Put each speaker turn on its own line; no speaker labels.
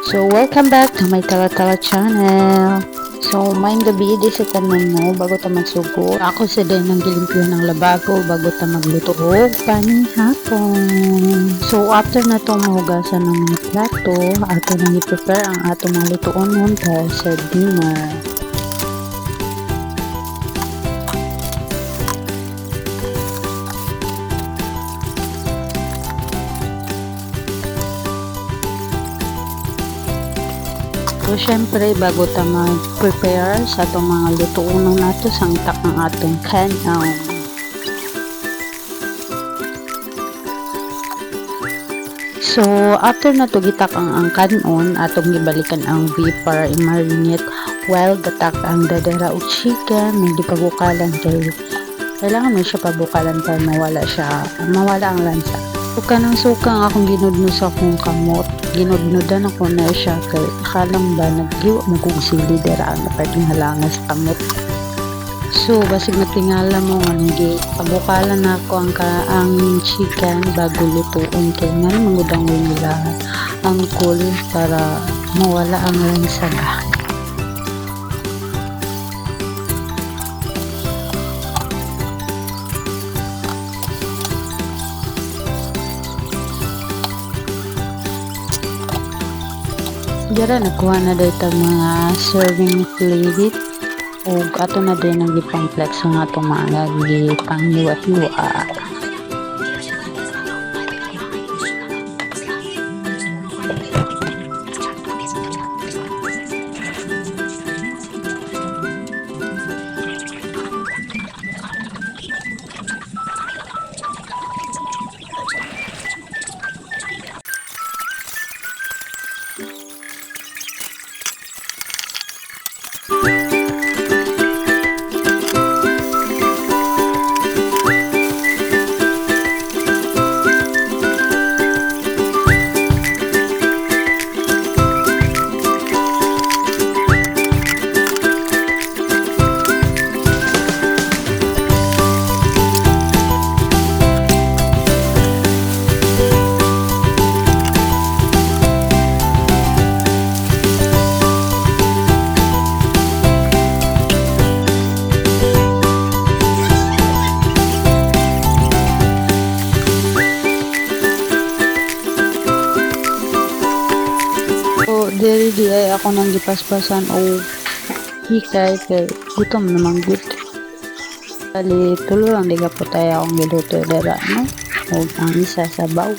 So, welcome back to my Tawa-Tawa channel. So, maayong gabi di sa tanan mo bago ta magsugo. Ako sa din ng gilimpiyon ng lababo bago ta magluto og paning hapon. So, after na to mahugasan ng mga plato, ato nang i-prepare ang atong mga lutoon para sa dinner. So, syempre, bago ta mag-prepare sa itong mga lutuunan nato, sangtak ang atong kanon. So, after na to gitak ang kanon, atong gibalikan ang beef para i-marinate while gatak ang dadara o chicken, may pabukalan kay kailangan mo siya pabukalan para mawala ang lansa. Suka ng suka ang akong ginudno sa akong kamot. Ginudnudan ako na siya kay akalang ba naggiwa mo kong sili dera na pwedeng halanga sa kamot. So, basig matingala mo nga nagi pabukalan na ako ang chicken bago lutuin kay nga mangudang nila ang cool para mawala ang lansa ba. Dira nakuha na dito mga serving plate o ato na din ang gipang-flex nga itong mga gipang-hiwa-hiwa. Di ay ako nang gipaspasan o hikay kay gutom naman gud. Bali tulo lang di ka po tayo akong giluto dara no? O ang isa sa baw.